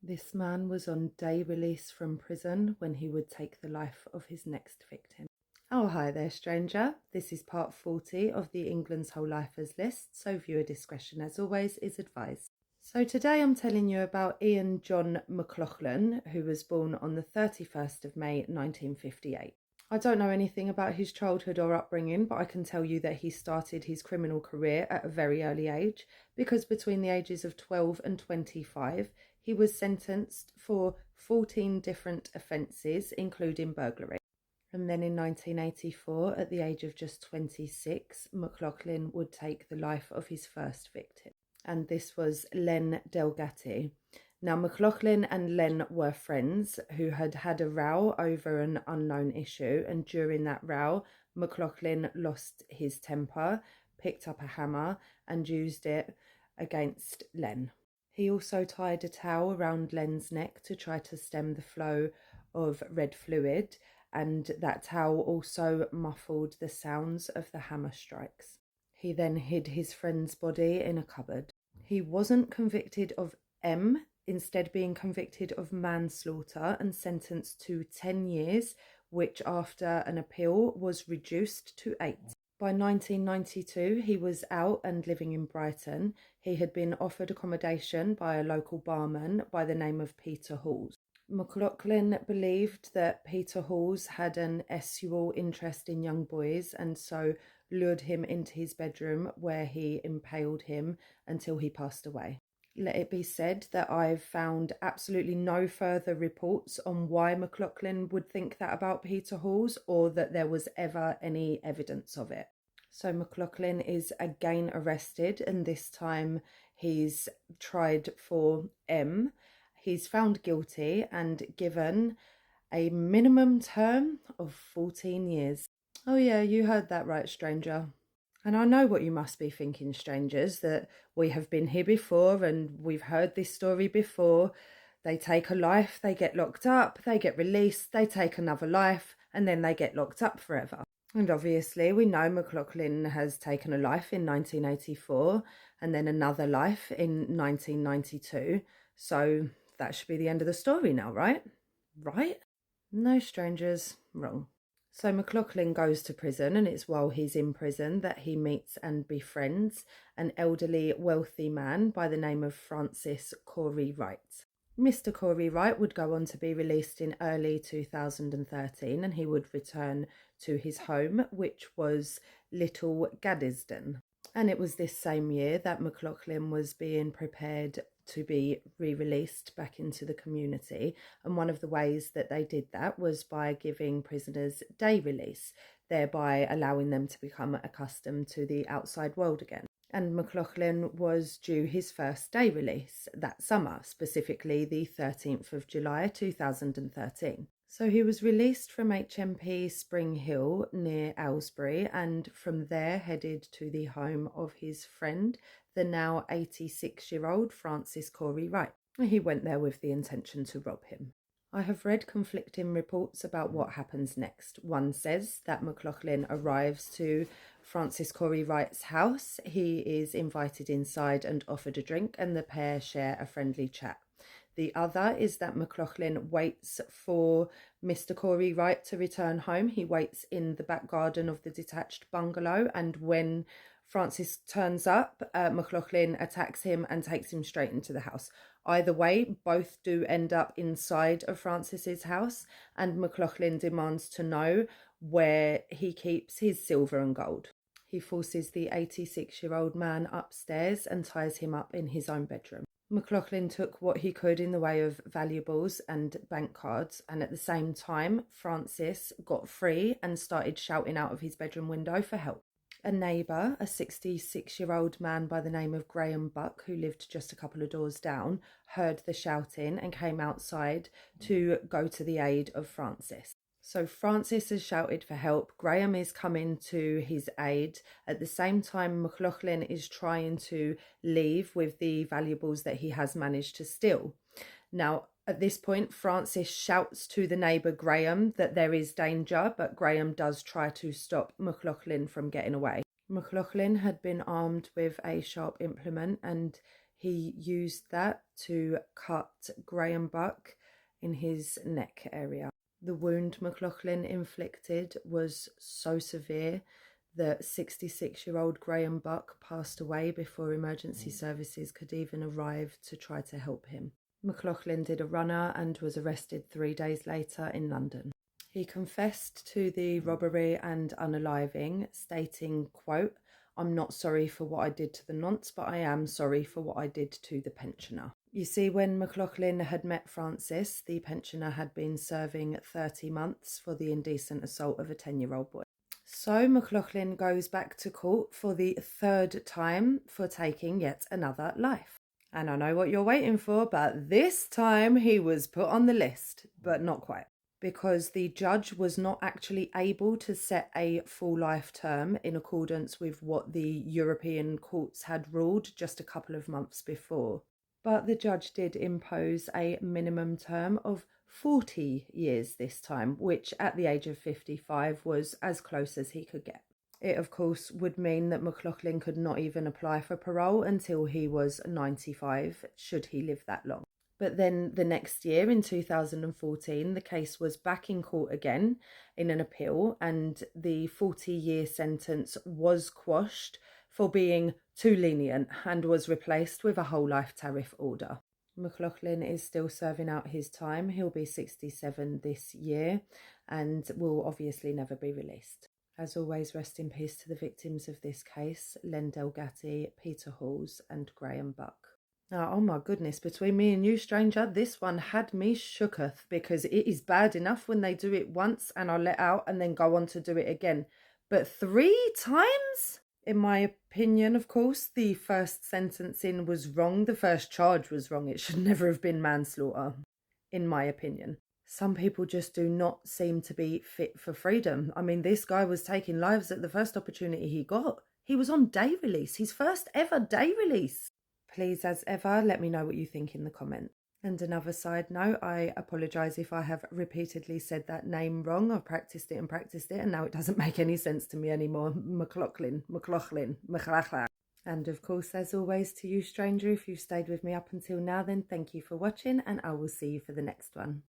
This man was on day release from prison when he would take the life of his next victim. Oh, hi there, stranger. This is part 40 of the England's Whole Lifers list, so viewer discretion, as always, is advised. So today I'm telling you about Ian John McLaughlin, who was born on the 31st of May 1958. I don't know anything about his childhood or upbringing, but I can tell you that he started his criminal career at a very early age, because between the ages of 12 and 25, he was sentenced for 14 different offences, including burglary. And then in 1984, at the age of just 26, McLaughlin would take the life of his first victim. And this was Len Delgatti. Now, McLaughlin and Len were friends who had had a row over an unknown issue. And during that row, McLaughlin lost his temper, picked up a hammer, and used it against Len. He also tied a towel around Len's neck to try to stem the flow of red fluid, and that towel also muffled the sounds of the hammer strikes. He then hid his friend's body in a cupboard. He wasn't convicted of M, instead being convicted of manslaughter and sentenced to 10 years, which after an appeal was reduced to 8. By 1992, he was out and living in Brighton. He had been offered accommodation by a local barman by the name of Peter Halls. McLaughlin believed that Peter Halls had an sexual interest in young boys, and so lured him into his bedroom, where he impaled him until he passed away. Let it be said that I've found absolutely no further reports on why McLaughlin would think that about Peter Halls, or that there was ever any evidence of it. So McLaughlin is again arrested, and this time he's tried for M. He's found guilty and given a minimum term of 14 years. Oh yeah, you heard that right, stranger. And I know what you must be thinking, strangers, that we have been here before and we've heard this story before. They take a life, they get locked up, they get released, they take another life, and then they get locked up forever. And obviously, we know McLaughlin has taken a life in 1984 and then another life in 1992. So that should be the end of the story now, right? Right? No, strangers, wrong. So McLaughlin goes to prison, and it's while he's in prison that he meets and befriends an elderly, wealthy man by the name of Francis Corey Wright. Mr. Corey Wright would go on to be released in early 2013, and he would return to his home, which was Little Gaddesden. And it was this same year that McLaughlin was being prepared to be re-released back into the community. And one of the ways that they did that was by giving prisoners day release, thereby allowing them to become accustomed to the outside world again. And McLaughlin was due his first day release that summer, specifically the 13th of July 2013. So he was released from HMP Spring Hill near Aylesbury, and from there headed to the home of his friend, the now 86-year-old Francis Corey Wright. He went there with the intention to rob him. I have read conflicting reports about what happens next. One says that McLaughlin arrives to Francis Corey Wright's house. He is invited inside and offered a drink, and the pair share a friendly chat. The other is that McLaughlin waits for Mr. Corey Wright to return home. He waits in the back garden of the detached bungalow, and when Francis turns up, McLaughlin attacks him and takes him straight into the house. Either way, both do end up inside of Francis's house, and McLaughlin demands to know where he keeps his silver and gold. He forces the 86-year-old man upstairs and ties him up in his own bedroom. McLaughlin took what he could in the way of valuables and bank cards, and at the same time, Francis got free and started shouting out of his bedroom window for help. A neighbour, a 66-year-old man by the name of Graham Buck, who lived just a couple of doors down, heard the shouting and came outside to go to the aid of Francis. So Francis has shouted for help. Graham is coming to his aid. At the same time, McLaughlin is trying to leave with the valuables that he has managed to steal. Now, at this point, Francis shouts to the neighbour Graham that there is danger, but Graham does try to stop McLaughlin from getting away. McLaughlin had been armed with a sharp implement, and He used that to cut Graham Buck in his neck area. The wound McLaughlin inflicted was so severe that 66-year-old Graham Buck passed away before emergency services could even arrive to try to help him. McLaughlin did a runner and was arrested 3 days later in London. He confessed to the robbery and unaliving, stating, quote, "I'm not sorry for what I did to the nonce, but I am sorry for what I did to the pensioner." You see, when McLaughlin had met Francis, the pensioner had been serving 30 months for the indecent assault of a 10-year-old boy. So McLaughlin goes back to court for the third time for taking yet another life. And I know what you're waiting for, but this time he was put on the list, but not quite, because the judge was not actually able to set a full life term in accordance with what the European courts had ruled just a couple of months before. But the judge did impose a minimum term of 40 years this time, which at the age of 55 was as close as he could get. It, of course, would mean that McLaughlin could not even apply for parole until he was 95, should he live that long. But then the next year, in 2014, the case was back in court again in an appeal, and the 40-year sentence was quashed for being too lenient and was replaced with a whole life tariff order. McLaughlin is still serving out his time. He'll be 67 this year and will obviously never be released. As always, rest in peace to the victims of this case, Len Delgatti, Peter Halls and Graham Buck. Now, oh my goodness, between me and you, stranger, this one had me shooketh, because it is bad enough when they do it once and are let out and then go on to do it again. But 3 times? In my opinion, of course, the first sentencing was wrong. The first charge was wrong. It should never have been manslaughter, in my opinion. Some people just do not seem to be fit for freedom. I mean, this guy was taking lives at the first opportunity he got. He was on day release, his first ever day release. Please, as ever, let me know what you think in the comments. And another side note, I apologise if I have repeatedly said that name wrong. I've practiced it, and now it doesn't make any sense to me anymore. McLaughlin. And of course, as always, to you, stranger, if you've stayed with me up until now, then thank you for watching, and I will see you for the next one.